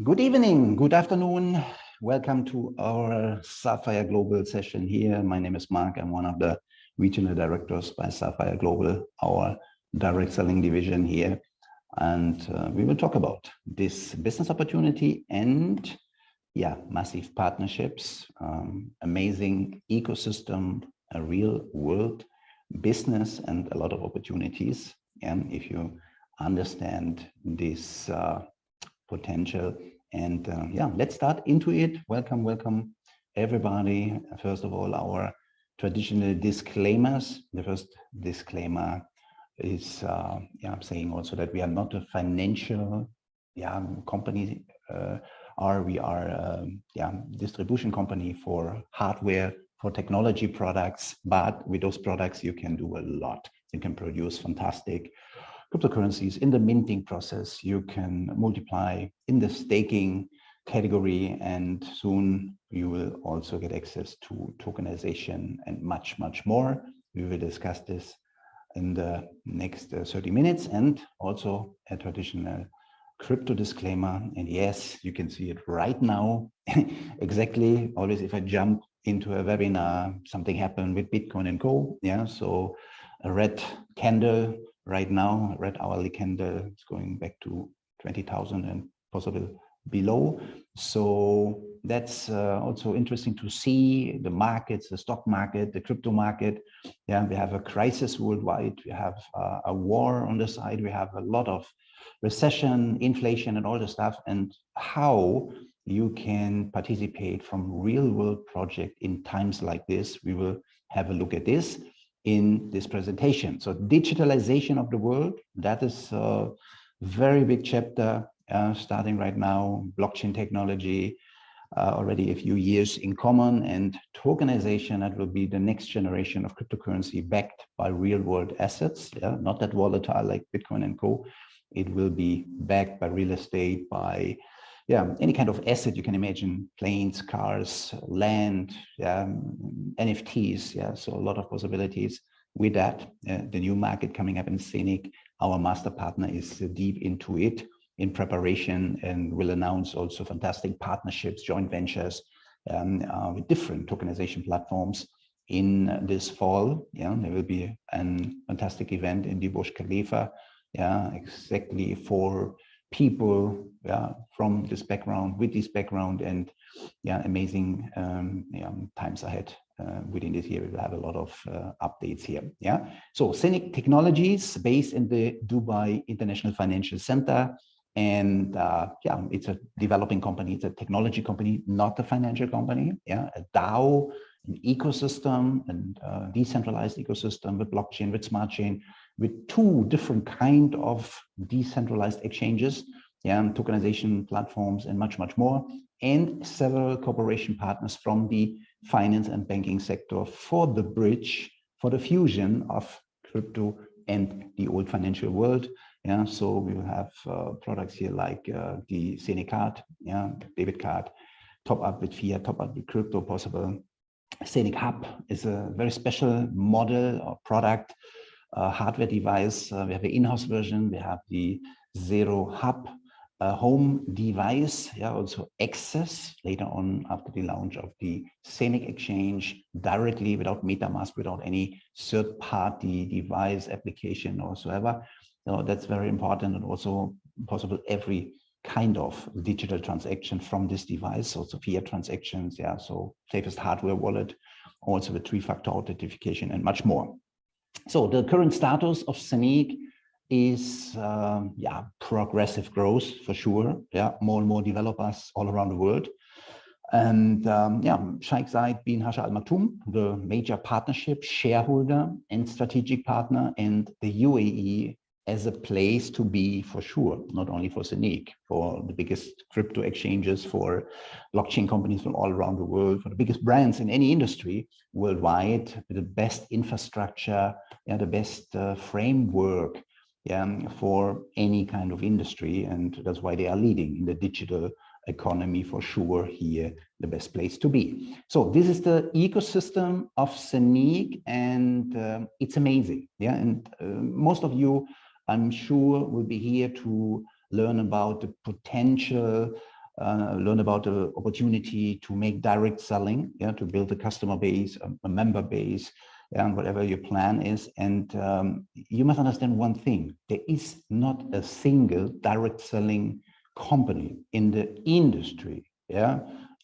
Good evening, good afternoon. Welcome to our Sapphire Global session here. My name is Mark. I'm one of the regional directors by Sapphire Global, our direct selling division here. And we will talk about this business opportunity and massive partnerships, amazing ecosystem, a real world business and a lot of opportunities. And if you understand this potential. And let's start into it. Welcome, everybody. First of all, our traditional disclaimers. The first disclaimer is saying also that we are not a financial company, we are a distribution company for hardware, for technology products, but with those products you can do a lot. You can produce fantastic cryptocurrencies in the minting process. You can multiply in the staking category, and soon you will also get access to tokenization and much more. We will discuss this in the next 30 minutes, and also a traditional crypto disclaimer. And yes, you can see it right now. Exactly. Always if I jump into a webinar, something happened with Bitcoin and Co. So a red candle right now, red hourly candle, is going back to 20,000 and possibly below. So that's also interesting to see the markets, the stock market, the crypto market. We have a crisis worldwide. We have a war on the side. We have a lot of recession, inflation, and all the stuff. And how you can participate from real world project in times like this. We will have a look at this in this presentation. So digitalization of the world, that is a very big chapter starting right now. Blockchain technology, already a few years in common, and tokenization, that will be the next generation of cryptocurrency backed by real world assets. Not that volatile like Bitcoin and Co. It will be backed by real estate, by any kind of asset you can imagine, planes, cars, land, NFTs. So a lot of possibilities with that. The new market coming up in Zeniq, our master partner is deep into it in preparation, and will announce also fantastic partnerships, joint ventures with different tokenization platforms in this fall. There will be a fantastic event in the Burj Khalifa, exactly for people from this background, with this background, and amazing times ahead. Within this year we will have a lot of updates here. So Zeniq Technologies, based in the Dubai International Financial Center, and it's a developing company. It's a technology company, not a financial company. A DAO, an ecosystem, and decentralized ecosystem with blockchain, with smart chain, with two different kind of decentralized exchanges, tokenization platforms, and much more, and several cooperation partners from the finance and banking sector for the bridge, for the fusion of crypto and the old financial world. So we will have products here like the Zeniq card, debit card, top up with fiat, top up with crypto possible. Zeniq Hub is a very special model or product, hardware device. We have an in-house version. We have the Zero Hub home device, also access later on after the launch of the Zeniq exchange directly without MetaMask, without any third-party device application or whatsoever. So that's very important, and also possible every kind of digital transaction from this device, also fiat transactions, so safest hardware wallet, also with three-factor authentication and much more. So the current status of Zeniq is progressive growth for sure. More and more developers all around the world. And Sheikh Zayed bin Hasha Al Maktoum, the major partnership shareholder and strategic partner, and the UAE as a place to be for sure, not only for Zeniq, for the biggest crypto exchanges, for blockchain companies from all around the world, for the biggest brands in any industry worldwide, with the best infrastructure, the best framework for any kind of industry. And that's why they are leading in the digital economy for sure here, the best place to be. So this is the ecosystem of Zeniq, and it's amazing. And most of you, I'm sure, will be here to learn about the potential learn about the opportunity to make direct selling, yeah, to build a customer base, a member base, and whatever your plan is. And you must understand one thing: there is not a single direct selling company in the industry, yeah,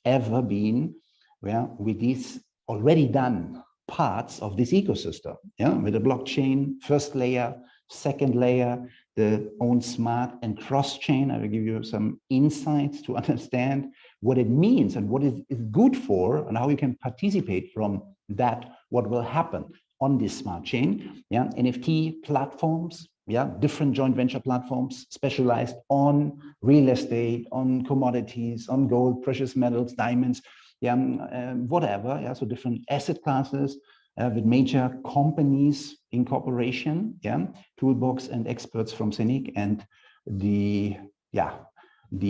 ever been, yeah, with these already done parts of this ecosystem, yeah, with the blockchain, first layer, second layer, the own smart and cross-chain. I will give you some insights to understand what it means and what it is good for and how you can participate from that, what will happen on this smart chain. Yeah, NFT platforms, yeah, different joint venture platforms specialized on real estate, on commodities, on gold, precious metals, diamonds, yeah, whatever. Yeah, so different asset classes with major companies in cooperation, yeah, toolbox and experts from Zeniq, and the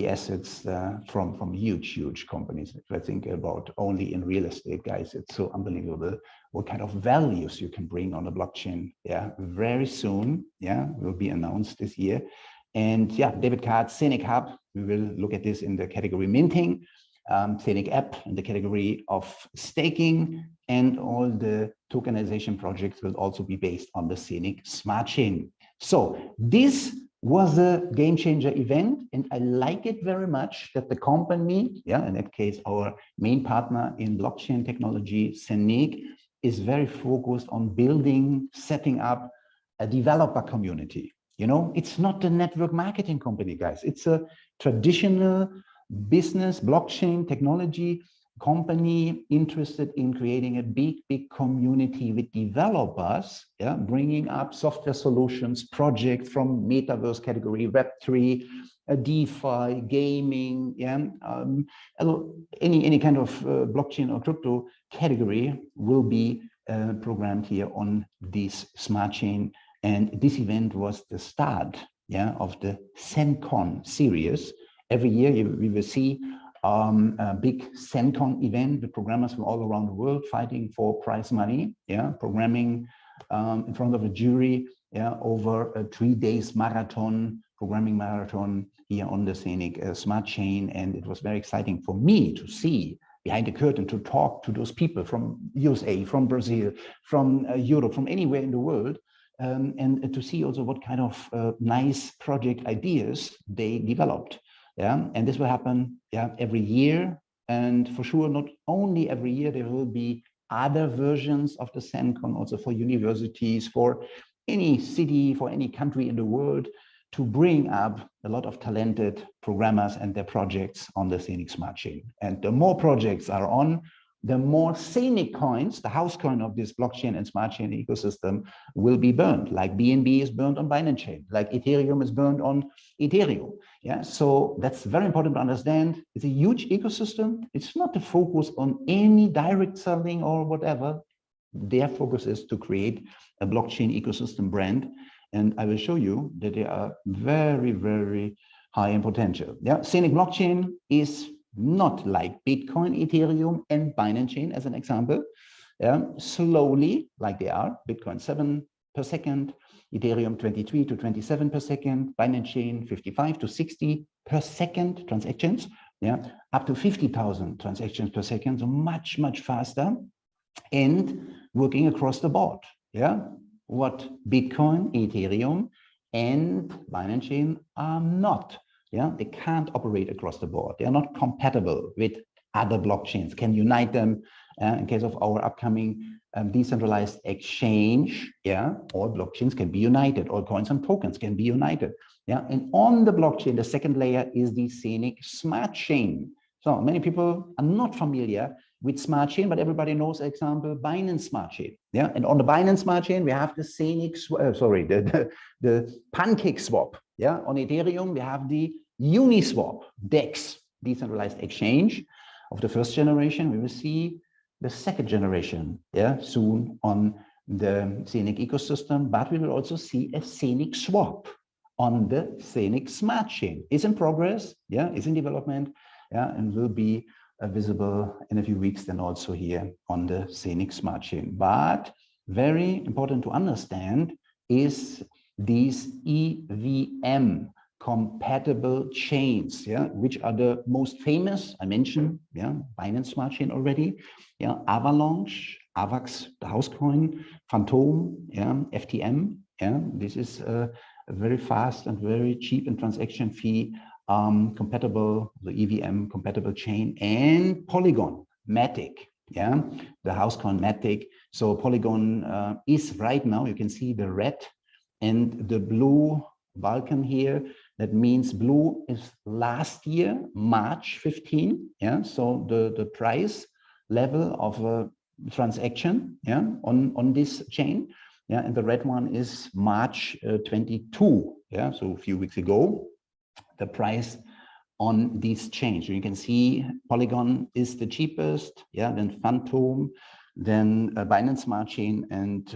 assets from huge companies. If I think about only in real estate, guys, it's so unbelievable what kind of values you can bring on the blockchain. Yeah, very soon, yeah, will be announced this year. And yeah, debit cards, Zeniq Hub, we will look at this in the category minting, Zeniq app in the category of staking, and all the tokenization projects will also be based on the Zeniq smart chain. So this was a game changer event, and I like it very much that the company, yeah, in that case, our main partner in blockchain technology, Zeniq, is very focused on building, setting up a developer community. You know, it's not a network marketing company, guys. It's a traditional business blockchain technology company interested in creating a big community with developers, yeah, bringing up software solutions, projects from metaverse category, Web3, DeFi, gaming, yeah, any kind of blockchain or crypto category will be programmed here on this smart chain. And this event was the start, yeah, of the ZenCon series. Every year we will see a big ZenCon event with programmers from all around the world fighting for prize money, yeah, programming in front of a jury, yeah, over a 3 days marathon, programming marathon here on the Zeniq smart chain. And it was very exciting for me to see behind the curtain, to talk to those people from USA, from Brazil, from Europe, from anywhere in the world, and to see also what kind of nice project ideas they developed. Yeah, and this will happen, yeah, every year, and for sure not only every year. There will be other versions of the ZenCon also for universities, for any city, for any country in the world, to bring up a lot of talented programmers and their projects on the Zeniq smart chain. And the more projects are on, the more Zeniq coins, the house coin of this blockchain and smart chain ecosystem, will be burned. Like BNB is burned on Binance Chain, like Ethereum is burned on Ethereum. Yeah, so that's very important to understand. It's a huge ecosystem. It's not the focus on any direct selling or whatever. Their focus is to create a blockchain ecosystem brand. And I will show you that they are very high in potential. Yeah, Zeniq blockchain is not like Bitcoin, Ethereum, and Binance Chain, as an example. Yeah, slowly, like they are, Bitcoin 7 per second, Ethereum 23 to 27 per second, Binance Chain 55 to 60 per second transactions, yeah, up to 50,000 transactions per second, so much faster, and working across the board. Yeah, what Bitcoin, Ethereum, and Binance Chain are not. Yeah, they can't operate across the board. They are not compatible with other blockchains. Can unite them in case of our upcoming decentralized exchange. Yeah, all blockchains can be united. All coins and tokens can be united. Yeah, and on the blockchain, the second layer is the Zeniq smart chain. So many people are not familiar with smart chain, but everybody knows, example, Binance smart chain. Yeah, and on the Binance smart chain, we have the Zeniq, the pancake swap. Yeah, on Ethereum, we have the Uniswap DEX, decentralized exchange of the first generation. We will see the second generation, yeah, soon on the Zeniq ecosystem, but we will also see a Zeniq swap on the Zeniq smart chain. It's in progress, yeah, it's in development, yeah, and will be visible in a few weeks then also here on the Zeniq smart chain. But very important to understand is these EVM compatible chains, yeah, which are the most famous. I mentioned, yeah, Binance Smart Chain already, yeah, Avalanche, AVAX, the house coin, Phantom, yeah, FTM, yeah, this is a very fast and very cheap and transaction fee compatible, the EVM compatible chain, and Polygon, Matic, yeah, the house coin Matic. So Polygon is right now, you can see the red and the blue Balkan here. That means blue is last year, March 15. Yeah, so the price level of a transaction, yeah, on this chain. Yeah, and the red one is March 22. Yeah, so a few weeks ago, the price on this chain. So you can see Polygon is the cheapest, yeah, then Phantom, then Binance Smart Chain, and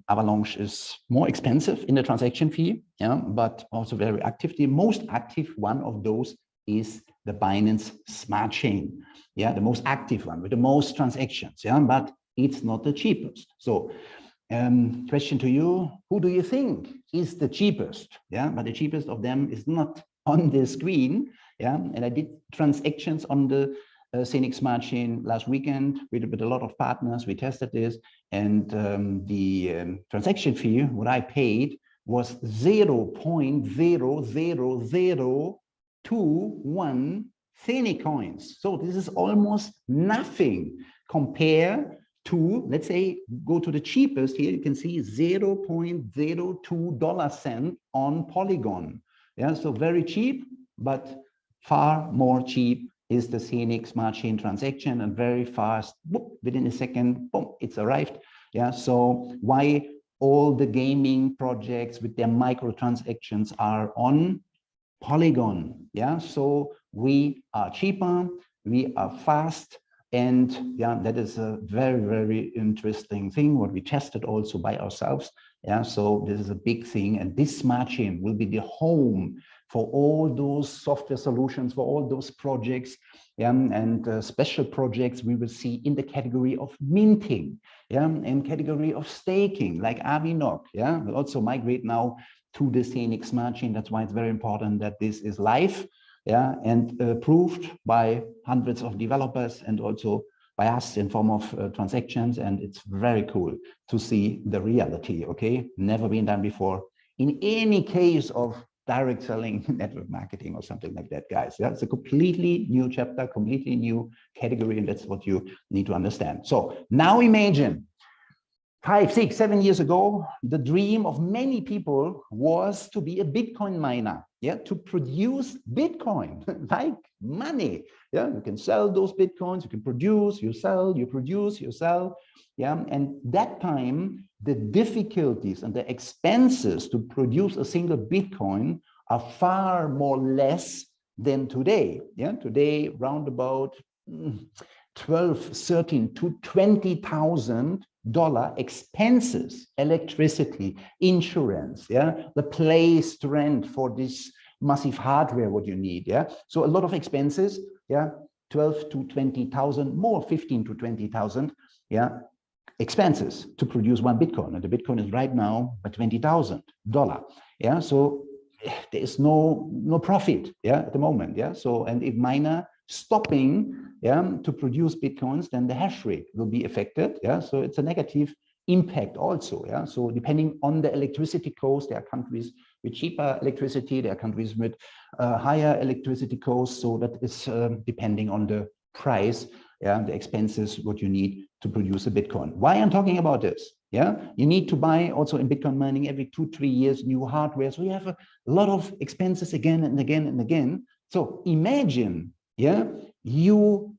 Avalanche is more expensive in the transaction fee, yeah, but also very active. The most active one of those is the Binance Smart Chain, yeah, the most active one with the most transactions, yeah, but it's not the cheapest. So question to you, who do you think is the cheapest? Yeah, but the cheapest of them is not on the screen. Yeah, and I did transactions on the Zeniq Smart Chain last weekend with a lot of partners. We tested this, and the transaction fee, what I paid, was 0.00021 Zeniq coins. So this is almost nothing compared to, let's say, go to the cheapest here, you can see $0.02 on Polygon. Yeah, so very cheap, but far more cheap is the Zeniq Smart Chain transaction, and very fast, whoop, within a second, boom, it's arrived. Yeah, so why all the gaming projects with their microtransactions are on Polygon? Yeah, so we are cheaper, we are fast, and yeah, that is a very, very interesting thing, what we tested also by ourselves. Yeah, so this is a big thing, and this smart chain will be the home for all those software solutions, for all those projects, yeah, and special projects we will see in the category of minting, yeah, and category of staking, like Avinok, yeah, will also migrate now to the Zeniq Smart Chain. That's why it's very important that this is live, yeah, and approved by hundreds of developers and also by us in form of transactions. And it's very cool to see the reality, okay? Never been done before in any case of direct selling, network marketing or something like that, guys. Yeah, it's a completely new chapter, completely new category, and that's what you need to understand. So now imagine 5, 6, 7 years ago, the dream of many people was to be a Bitcoin miner, yeah, to produce Bitcoin like money. Yeah, you can sell those Bitcoins, you can produce, you sell, you produce, you sell. Yeah, and that time, the difficulties and the expenses to produce a single Bitcoin are far more less than today. Yeah, today, round about 12, 13 to $20,000 expenses, electricity, insurance, yeah, the place to rent for this massive hardware, what you need, yeah. So a lot of expenses, yeah, 12 to 20,000, more 15 to 20,000, yeah, expenses to produce one Bitcoin. And the Bitcoin is right now at $20,000, yeah. So there is no profit, yeah, at the moment, yeah. So, and if miner stopping, yeah, to produce Bitcoins, then the hash rate will be affected, yeah. So it's a negative impact also, yeah. So depending on the electricity cost, there are countries with cheaper electricity, there are countries with higher electricity costs. So that is depending on the price, yeah, the expenses, what you need to produce a Bitcoin. Why I'm talking about this? Yeah, you need to buy also in Bitcoin mining every 2-3 years new hardware. So you have a lot of expenses again and again and again. So imagine, yeah, you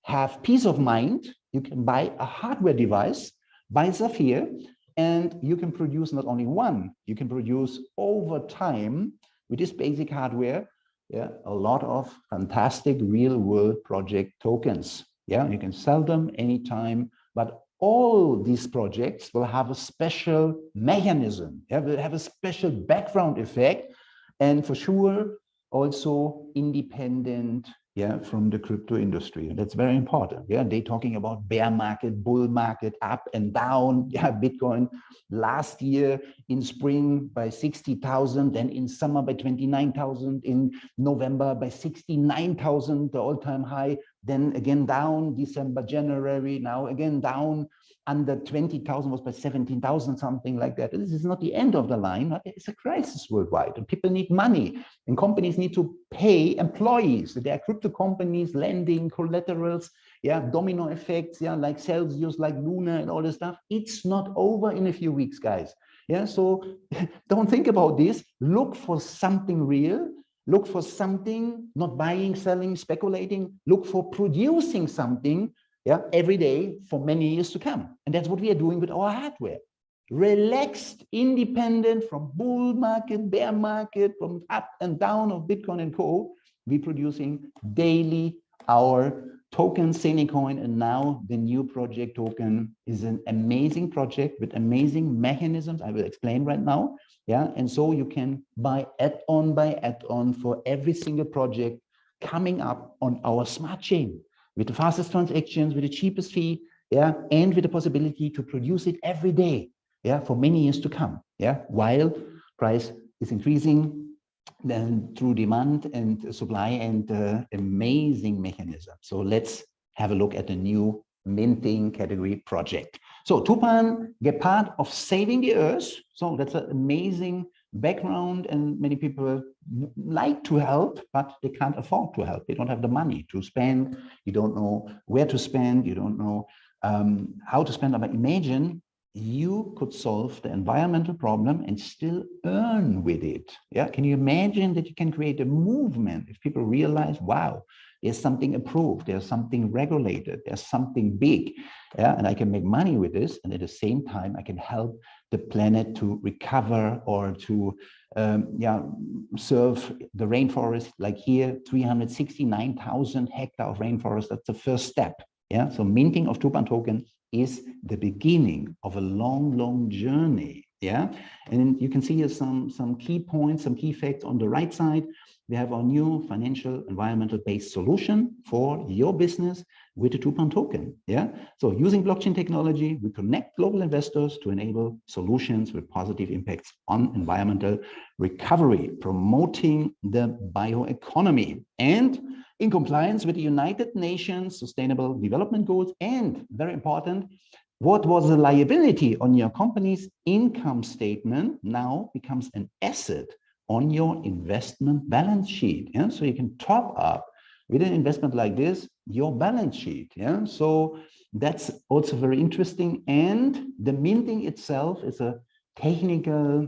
have peace of mind. You can buy a hardware device by Zafir, and you can produce not only one, you can produce over time with this basic hardware, yeah, a lot of fantastic real world project tokens. Yeah, you can sell them anytime, but all these projects will have a special mechanism, yeah, will have a special background effect, and for sure also independent, yeah, from the crypto industry. And that's very important. Yeah, they're talking about bear market, bull market, up and down. Yeah, Bitcoin last year in spring by 60,000, then in summer by 29,000, in November by 69,000, the all-time high. Then again down, December, January, now again down. Under 20,000 was by 17,000, something like that. This is not the end of the line. It's a crisis worldwide, and people need money, and companies need to pay employees. There are crypto companies, lending, collaterals, yeah, domino effects, yeah, like Celsius, like Luna, and all this stuff. It's not over in a few weeks, guys. Yeah, so don't think about this. Look for something real. Look for something, not buying, selling, speculating. Look for producing something, yeah, every day for many years to come. And that's what we are doing with our hardware. Relaxed, independent from bull market, bear market, from up and down of Bitcoin and co. We're producing daily our token Zeniq, and now the new project token is an amazing project with amazing mechanisms. I will explain right now. Yeah, and so you can buy add-on by add-on for every single project coming up on our smart chain, with the fastest transactions, with the cheapest fee, yeah, and with the possibility to produce it every day, yeah, for many years to come, yeah, while price is increasing, then through demand and supply and amazing mechanism. So let's have a look at the new minting category project. So Tupan get part of saving the earth. So that's an amazing background, and many people like to help, but they can't afford to help. They don't have the money to spend. You don't know where to spend. You don't know how to spend. But imagine you could solve the environmental problem and still earn with it. Yeah, can you imagine that you can create a movement if people realize, wow, there's something approved, there's something regulated, there's something big, yeah, and I can make money with this, and at the same time I can help the planet to recover or to serve the rainforest. Like here, 369,000 hectares of rainforest. That's the first step. Yeah, so minting of Tupan token is the beginning of a long journey. Yeah, and you can see here some key points, some key facts on the right side. We have our new financial environmental based solution for your business with the Tupan token. Yeah, so using blockchain technology, we connect global investors to enable solutions with positive impacts on environmental recovery, promoting the bioeconomy, and in compliance with the United Nations Sustainable Development Goals. And very important, what was a liability on your company's income statement now becomes an asset on your investment balance sheet. Yeah? So you can top up with an investment like this your balance sheet. Yeah, so that's also very interesting. And the minting itself is a technical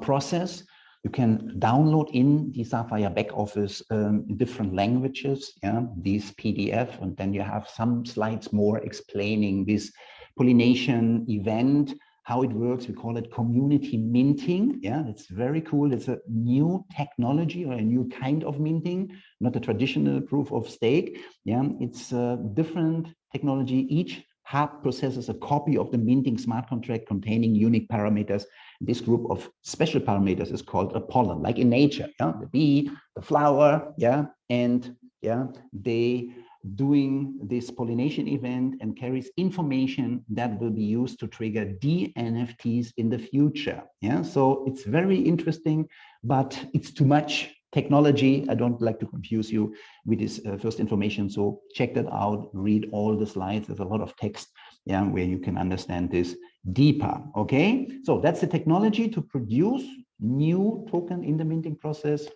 process. You can download in the Sapphire back office in different languages, yeah, these PDF, and then you have some slides more explaining this pollination event, how it works. We call it community minting. Yeah, it's very cool. It's a new technology or a new kind of minting, not the traditional proof of stake. Yeah, it's a different technology. Each hub processes a copy of the minting smart contract containing unique parameters. This group of special parameters is called a pollen, like in nature, yeah, the bee, the flower, yeah, and yeah, they doing this pollination event and carries information that will be used to trigger DNFTs in the future. Yeah, so it's very interesting, but it's too much technology. I don't like to confuse you with this first information. So check that out, read all the slides. There's a lot of text, yeah, where you can understand this deeper. Okay, so that's the technology to produce new token in the minting process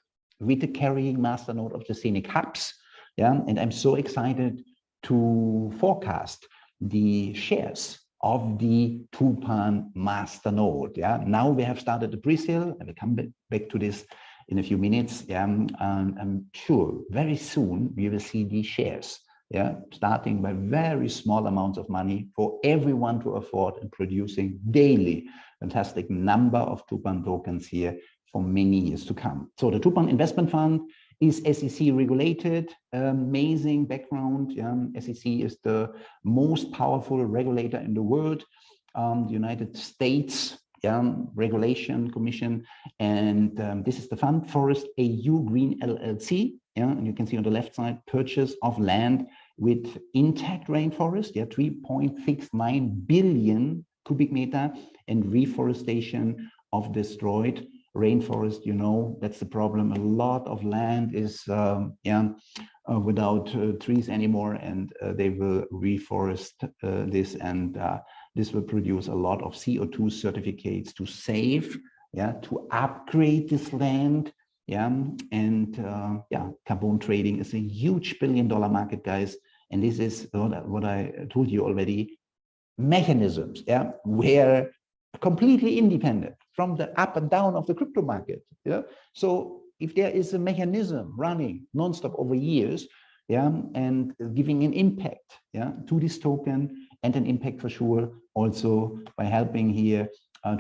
with the carrying masternode of the Zeniq hubs. Yeah, and I'm so excited to forecast the shares of the Tupan masternode. Yeah, now we have started the pre-sale. I will come back to this in a few minutes. Yeah, I'm sure very soon we will see these shares. Yeah, starting by very small amounts of money for everyone to afford, and producing daily fantastic number of Tupan tokens here for many years to come. So the Tupan investment fund is SEC regulated, amazing background. Yeah. SEC is the most powerful regulator in the world, the United States, yeah, Regulation Commission. And this is the fund, Forest AU Green LLC. Yeah, and you can see on the left side, purchase of land with intact rainforest, yeah, 3.69 billion cubic meter, and reforestation of destroyed rainforest. You know, that's the problem. A lot of land is without trees anymore, and they will reforest this, and this will produce a lot of CO2 certificates to save, yeah, to upgrade this land. Yeah, and carbon trading is a huge billion-dollar market, guys. And this is what I told you already. Mechanisms, yeah, were completely independent from the up and down of the crypto market. Yeah, so if there is a mechanism running nonstop over years, yeah, and giving an impact, yeah, to this token, and an impact for sure also by helping here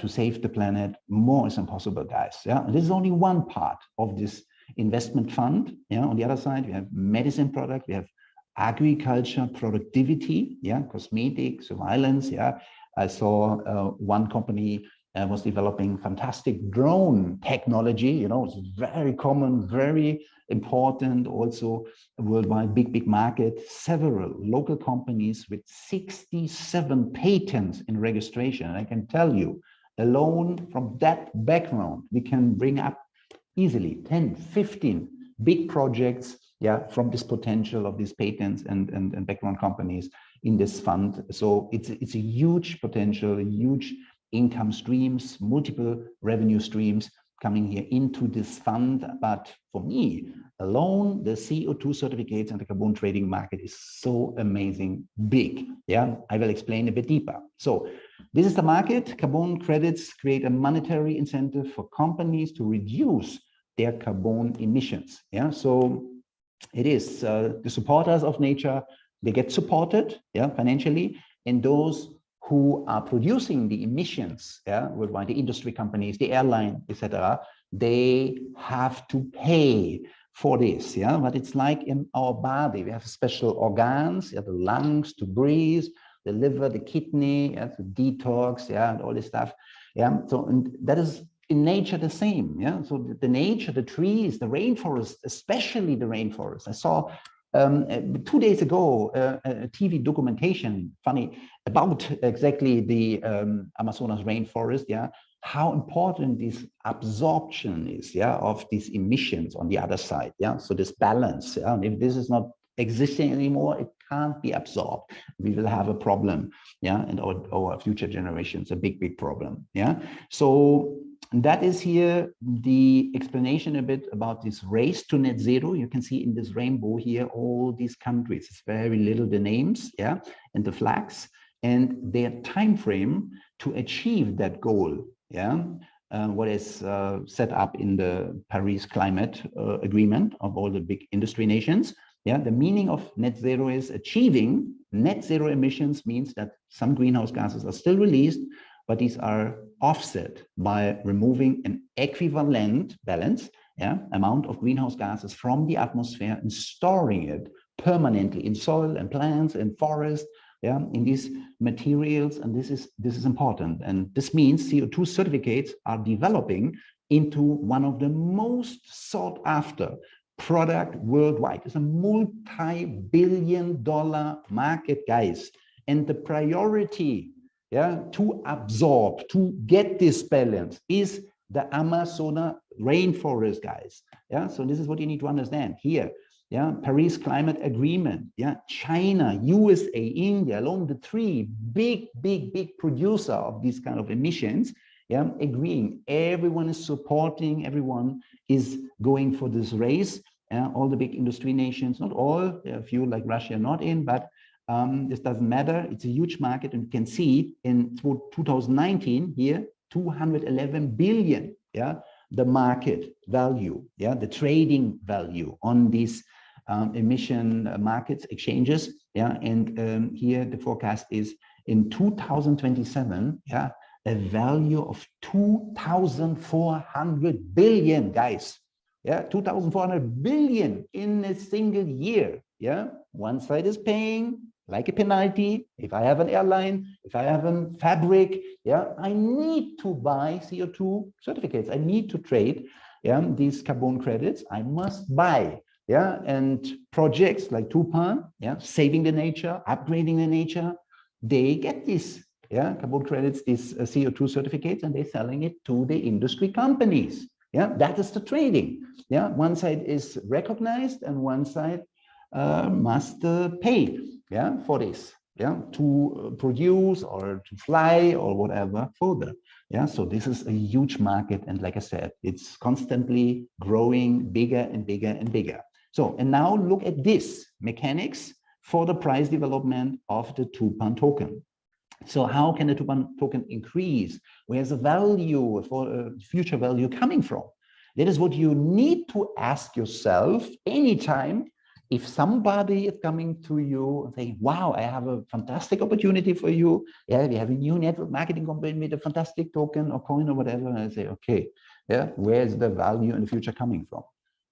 to save the planet, more is impossible, guys. Yeah, and this is only one part of this investment fund. Yeah, on the other side, we have medicine product, we have agriculture productivity, yeah, cosmetic surveillance. Yeah, I saw one company was developing fantastic drone technology. You know, it's very common, very important, also worldwide, big market. Several local companies with 67 patents in registration. And I can tell you, alone from that background, we can bring up easily 10, 15 big projects, yeah, from this potential of these patents and background companies in this fund. So it's a huge potential, huge income streams, multiple revenue streams coming here into this fund. But for me alone, the CO2 certificates and the carbon trading market is so amazing big. Yeah, I will explain a bit deeper. So this is the market. Carbon credits create a monetary incentive for companies to reduce their carbon emissions. Yeah, so it is the supporters of nature, they get supported, yeah, financially, and those who are producing the emissions, yeah, worldwide, the industry companies, the airline, etc., they have to pay for this. Yeah, but it's like in our body, we have special organs, yeah, the lungs to breathe, the liver, the kidney, yeah, to detox, yeah, and all this stuff. Yeah, so and that is in nature the same. Yeah, so the nature, the trees, the rainforest, especially the rainforest. I saw 2 days ago a TV documentation, funny, about exactly the Amazonas rainforest. Yeah, how important this absorption is, yeah, of these emissions on the other side. Yeah, so this balance. Yeah, and if this is not existing anymore, it can't be absorbed. We will have a problem. Yeah, and our future generations, a big problem. Yeah, so that is here the explanation a bit about this race to net zero. You can see in this rainbow here all these countries. It's very little the names, yeah, and the flags and their time frame to achieve that goal. Yeah, what is set up in the Paris Climate Agreement of all the big industry nations. Yeah, the meaning of net zero is achieving net zero emissions means that some greenhouse gases are still released, but these are offset by removing an equivalent amount of greenhouse gases from the atmosphere and storing it permanently in soil and plants and forests, yeah, in these materials. And this is important. And this means CO2 certificates are developing into one of the most sought after product worldwide. It's a multi-billion-dollar market, guys. And the priority, yeah, to absorb, to get this balance is the Amazonas rainforest, guys. Yeah, so this is what you need to understand here. Yeah, Paris Climate Agreement. Yeah, China, USA, India, along the three big producer of these kind of emissions. Yeah, agreeing. Everyone is supporting. Everyone is going for this race. All the big industry nations, not all, there are a few like Russia not in, but this doesn't matter. It's a huge market, and you can see in 2019 here, 211 billion. Yeah, the market value. Yeah, the trading value on these emission markets, exchanges. Yeah, and here the forecast is in 2027. Yeah, a value of 2,400 billion, guys. Yeah, 2,400 billion in a single year. Yeah, one side is paying like a penalty. If I have an airline, if I have a fabric, yeah, I need to buy CO2 certificates. I need to trade, yeah, these carbon credits. I must buy yeah, and projects like Tupan, yeah, saving the nature, upgrading the nature, they get these, yeah, carbon credits, these CO2 certificates, and they're selling it to the industry companies. Yeah, that is the trading. Yeah, one side is recognized and one side must pay, yeah, for this, yeah, to produce or to fly or whatever further. Yeah, so this is a huge market, and like I said, it's constantly growing bigger and bigger and bigger. So, and now look at this mechanics for the price development of the Tupan token. So how can the Tupan token increase? Where's the value for future value coming from? That is what you need to ask yourself anytime if somebody is coming to you and saying, wow, I have a fantastic opportunity for you. Yeah, we have a new network marketing company with a fantastic token or coin or whatever. And I say, okay, yeah, where's the value in the future coming from?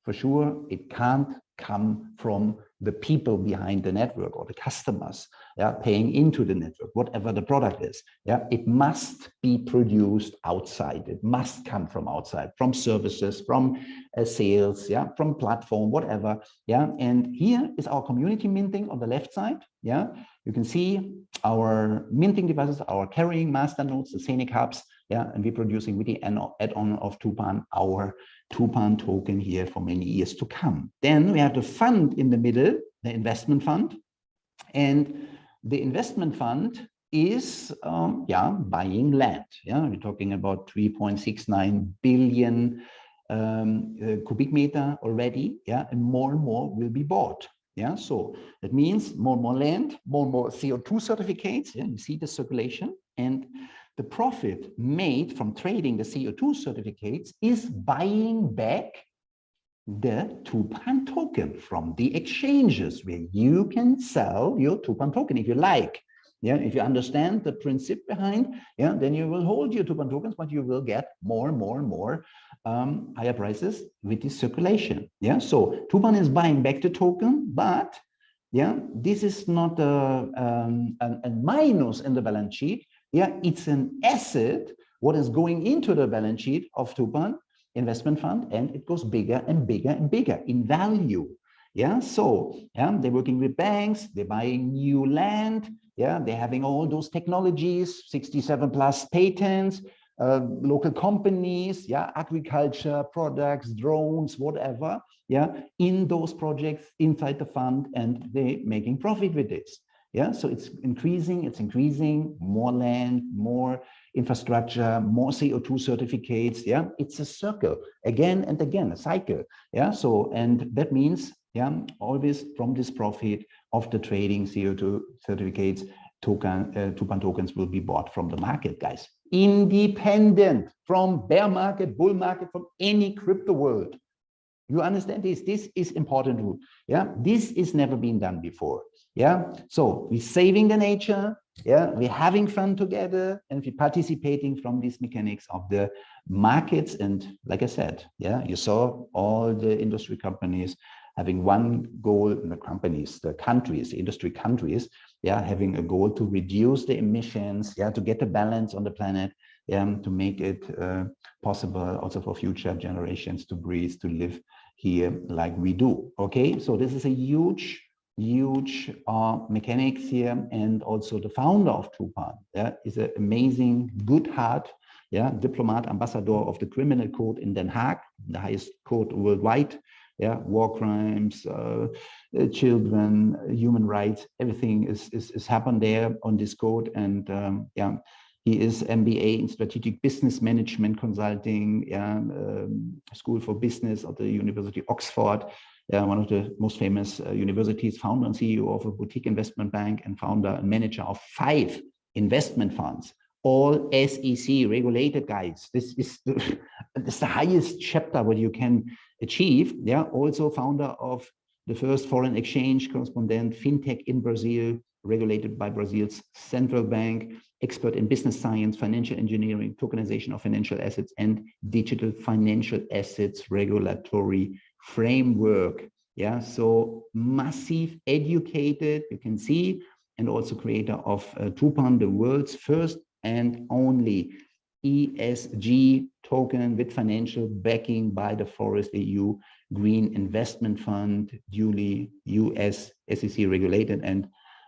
For sure, it can't come from the people behind the network or the customers, yeah, paying into the network, whatever the product is. Yeah, it must be produced outside. It must come from outside, from services, from sales, yeah, from platform, whatever. Yeah, and here is our community minting on the left side. Yeah, you can see our minting devices, our carrying master nodes, the Zeniq hubs. Yeah, and we're producing with the add-on of Tupan, our Tupan token here for many years to come. Then we have the fund in the middle, the investment fund, and the investment fund is buying land. Yeah, we're talking about 3.69 billion cubic meter already. Yeah, and more will be bought. Yeah, so that means more and more land, more and more CO2 certificates. Yeah, you see the circulation, and the profit made from trading the CO2 certificates is buying back the Tupan token from the exchanges where you can sell your Tupan token if you like. Yeah, if you understand the principle behind, yeah, then you will hold your Tupan tokens, but you will get more and more higher prices with this circulation. Yeah, so Tupan is buying back the token, but yeah, this is not a minus in the balance sheet. Yeah, it's an asset what is going into the balance sheet of Tupan investment fund, and it goes bigger and bigger and bigger in value. Yeah, so yeah, they're working with banks, they're buying new land. Yeah, they're having all those technologies, 67 plus patents, local companies, yeah, agriculture products, drones, whatever, yeah, in those projects inside the fund, and they're making profit with this. Yeah, so it's increasing, more land, more infrastructure, more CO2 certificates. Yeah, it's a circle again and again, a cycle. Yeah, so, and that means, yeah, always from this profit of the trading CO2 certificates, Tupan tokens will be bought from the market, guys, independent from bear market, bull market, from any crypto world. You understand this? This is important rule. Yeah, this is never been done before. Yeah, so we're saving the nature. Yeah, we're having fun together, and we're participating from these mechanics of the markets. And like I said, yeah, you saw all the industry companies having one goal, the companies, the countries, the industry countries, yeah, having a goal to reduce the emissions, yeah, to get the balance on the planet, to make it possible also for future generations to breathe, to live here like we do. Okay, so this is a huge mechanics here, and also the founder of Tupan, yeah, is an amazing, good heart, yeah, diplomat, ambassador of the criminal code in Den Haag, the highest court worldwide. Yeah, war crimes, children, human rights, everything is happened there on this code. And yeah, he is MBA in strategic business management consulting, yeah, School for Business at the University of Oxford, one of the most famous universities, founder and CEO of a boutique investment bank, and founder and manager of 5 investment funds, all SEC regulated, guys. This is the highest chapter what you can achieve. Yeah, also founder of the first foreign exchange correspondent fintech in Brazil, regulated by Brazil's central bank, expert in business science, financial engineering, tokenization of financial assets, and digital financial assets regulatory framework. Yeah, so massive, educated, you can see, and also creator of Tupan, the world's first and only ESG token with financial backing by the Forest EU Green Investment Fund, duly US SEC regulated, and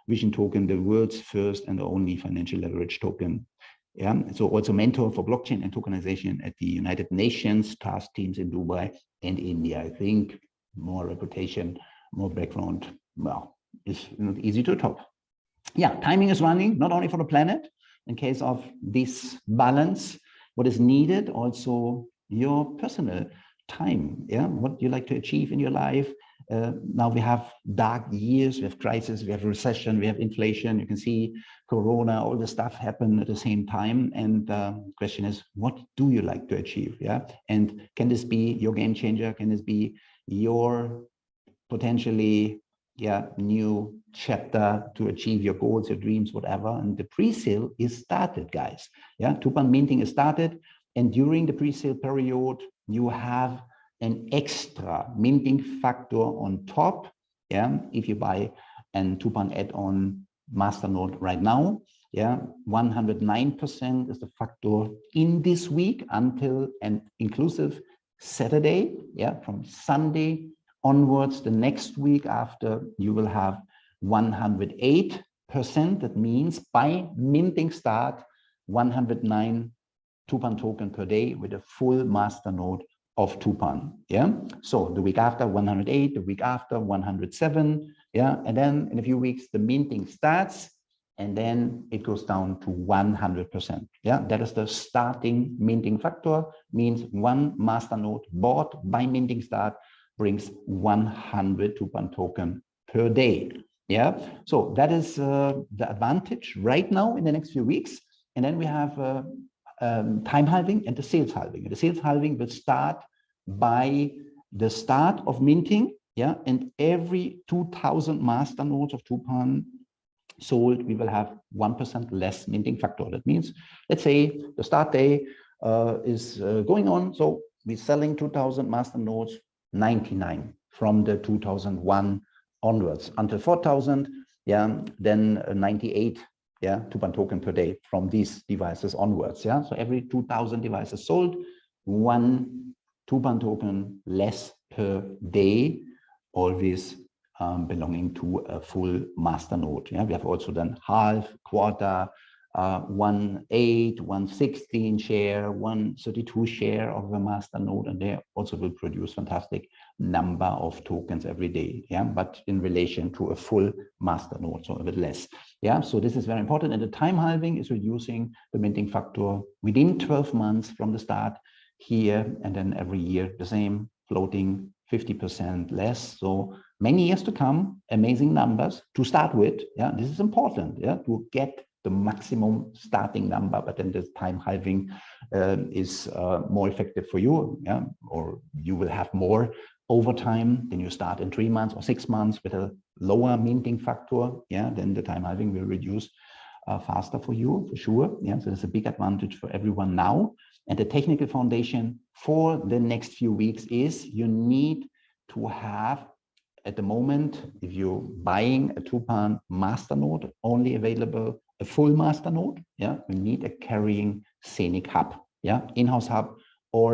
Vision token, the world's first and only financial leverage token. Yeah, so also mentor for blockchain and tokenization at the United Nations task teams in Dubai and India. I think more reputation, more background, well, is not easy to top. Yeah, timing is running, not only for the planet, in case of this balance, what is needed, also your personal time, yeah, what you like to achieve in your life. Now we have dark years, we have crisis, we have recession, we have inflation, you can see Corona, all the stuff happen at the same time. And the question is, what do you like to achieve? Yeah. And can this be your game changer? Can this be your potentially, yeah, new chapter to achieve your goals, your dreams, whatever? And the pre-sale is started, guys. Yeah. Tupan minting is started. And during the pre-sale period, you have an extra minting factor on top. Yeah, if you buy an Tupan add-on masternode right now, yeah, 109% is the factor in this week until and inclusive Saturday. Yeah, from Sunday onwards, the next week after, you will have 108%. That means by minting start, 109 Tupan token per day with a full masternode of Tupan. Yeah, so the week after 108, the week after 107. Yeah, and then in a few weeks the minting starts, and then it goes down to 100%. Yeah, that is the starting minting factor. Means one masternode bought by minting start brings 100 Tupan token per day. Yeah, so that is the advantage right now in the next few weeks. And then we have time halving and the sales halving. And the sales halving will start by the start of minting. Yeah, and every 2,000 master nodes of Tupan sold, we will have 1% less minting factor. That means, let's say the start day is going on. So we're selling 2,000 master nodes, 99 from the 2001 onwards until 4,000. Yeah, then 98. Yeah, Tupan token per day from these devices onwards. Yeah, so every 2,000 devices sold, one Tupan token less per day, always belonging to a full master node. Yeah, we have also done half, quarter, 1/8, 1/16 share, 1/32 share of the master node, and they also will produce fantastic number of tokens every day. Yeah, but in relation to a full master node, so a bit less. Yeah, so this is very important. And the time halving is reducing the minting factor within 12 months from the start here, and then every year the same, floating 50% less. So many years to come, amazing numbers to start with. Yeah, this is important. Yeah, to get the maximum starting number, but then the time halving is more effective for you. Yeah, or you will have more over time. Then you start in 3 months or 6 months with a lower minting factor. Yeah, then the time halving will reduce faster for you, for sure. Yeah, so there's a big advantage for everyone now. And the technical foundation for the next few weeks is you need to have, at the moment, if you're buying a Tupan masternode only available, a full masternode, yeah, you need a carrying Zeniq hub, yeah, in-house hub, or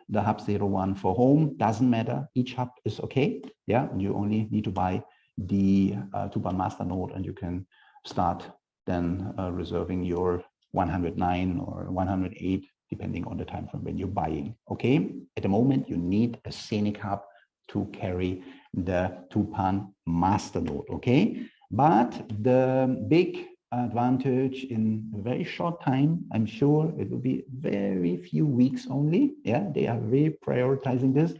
the hub 01 for home, doesn't matter, each hub is okay. Yeah, you only need to buy the Tupan masternode, and you can start then reserving your 109 or 108, depending on the time from when you're buying. Okay, at the moment you need a Zeniq hub to carry the Tupan masternode. Okay, but the big advantage in a very short time, I'm sure it will be very few weeks only. Yeah, they are really prioritizing this.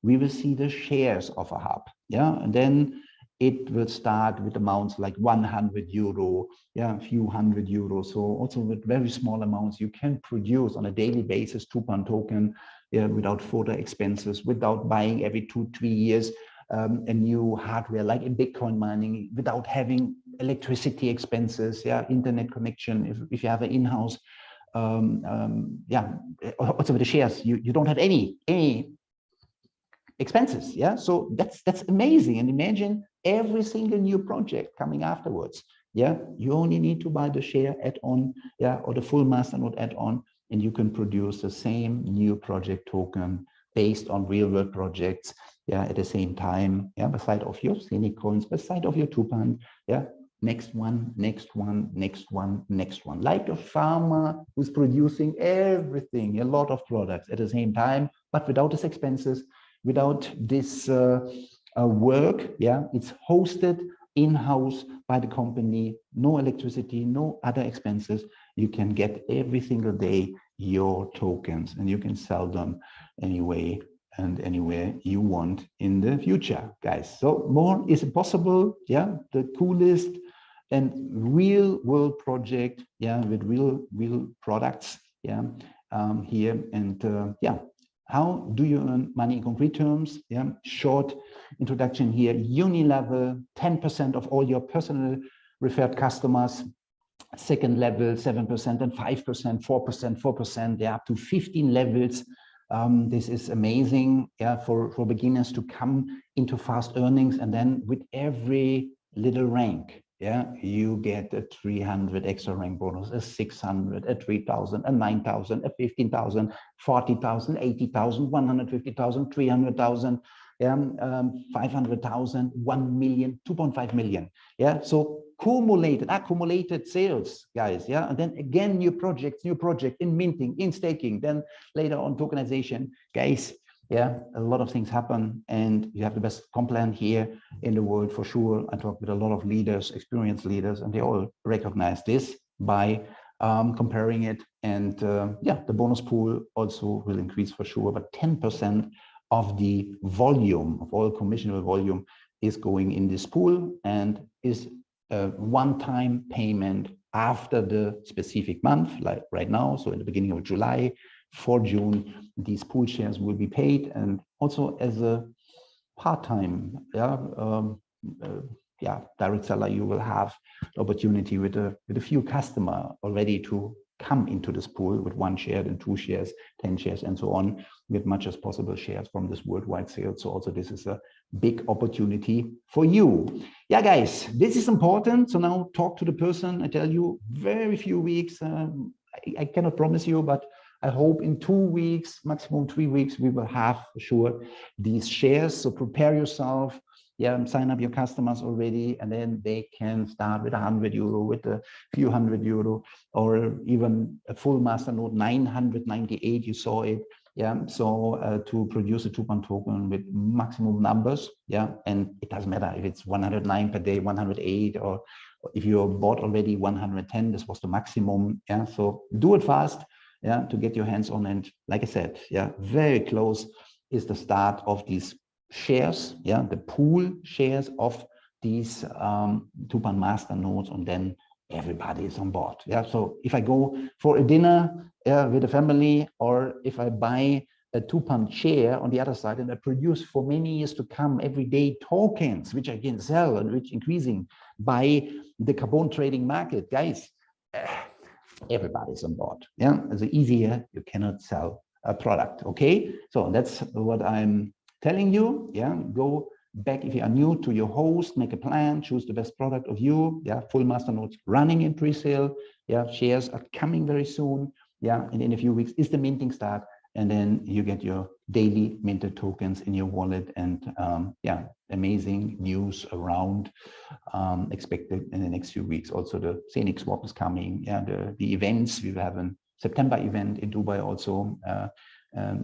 We will see the shares of a hub. Yeah, and then it will start with amounts like 100 euro, yeah, a few hundred euros. So also with very small amounts, you can produce on a daily basis Tupan token, yeah, without further expenses, without buying every 2-3 years a new hardware like in Bitcoin mining, without having electricity expenses, yeah, internet connection. If you have an in-house, yeah, also with the shares, you don't have any expenses. Yeah, so that's amazing. And imagine every single new project coming afterwards. Yeah, you only need to buy the share add-on, yeah, or the full masternode add-on, and you can produce the same new project token based on real world projects, yeah, at the same time, yeah, beside of your Zeniq coins, beside of your Tupan, yeah, next one, next one, next one, next one. Like a farmer who's producing everything, a lot of products at the same time, but without these expenses, without this work, yeah, it's hosted in-house by the company, no electricity, no other expenses. You can get every single day your tokens and you can sell them anyway and anywhere you want in the future, guys. So more is possible, yeah, the coolest and real world project, yeah, with real products, yeah, here. And yeah, how do you earn money in concrete terms? Yeah, short introduction here. Uni level, 10% of all your personal referred customers. Second level, 7% and 5%, 4%, 4%. Yeah, up to 15 levels. This is amazing, yeah, for beginners to come into fast earnings. And then with every little rank, yeah, you get a 300 extra rank bonus, a 600, a 3,000, a 9,000, a 15,000, 40,000, 80,000, 150,000, 300,000, yeah, 500,000, 1 million, 2.5 million. Yeah, so accumulated sales, guys. Yeah, and then again, new project in minting, in staking, then later on tokenization, guys. Yeah, a lot of things happen, and you have the best comp plan here in the world for sure. I talk with a lot of leaders, experienced leaders, and they all recognize this by comparing it. And yeah, the bonus pool also will increase for sure, but 10% of the volume of all commissionable volume is going in this pool and is a one-time payment after the specific month, like right now. So in the beginning of July, for June, these pool shares will be paid, and also as a part-time, yeah, direct seller, you will have the opportunity with a few customer already to come into this pool with 1 share, then 2 shares, 10 shares, and so on, with much as possible shares from this worldwide sale. So also this is a big opportunity for you. Yeah, guys, this is important. So now talk to the person. I tell you, very few weeks. I cannot promise you, but I hope in 2 weeks, maximum 3 weeks, we will have for sure these shares. So prepare yourself. Yeah, sign up your customers already, and then they can start with 100 euro, with a few €100, or even a full masternode, 998. You saw it. Yeah, so to produce a Tupan token with maximum numbers. Yeah, and it doesn't matter if it's 109 per day, 108, or if you bought already 110. This was the maximum. Yeah, so do it fast. Yeah, to get your hands on. And like I said, yeah, very close is the start of these shares, yeah, the pool shares of these Tupan master nodes, and then everybody is on board. Yeah, so if I go for a dinner with a family, or if I buy a Tupan share on the other side, and I produce for many years to come every day tokens, which I can sell and which increasing by the carbon trading market, guys, everybody's on board. Yeah, the easier you cannot sell a product. Okay, so that's what I'm telling you. Yeah, go back if you are new to your host, make a plan, choose the best product of you. Yeah, full master nodes running in pre-sale. Yeah, shares are coming very soon. Yeah, and in a few weeks is the minting start, and then you get your daily minted tokens in your wallet. And yeah, amazing news around expected in the next few weeks. Also, the Zeniq swap is coming. Yeah, the events, we will have a September event in Dubai also,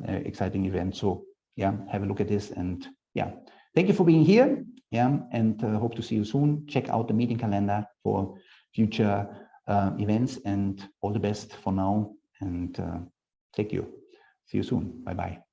exciting event. So yeah, have a look at this. And yeah, thank you for being here. Yeah, and hope to see you soon. Check out the meeting calendar for future events, and all the best for now. And thank you. See you soon. Bye-bye.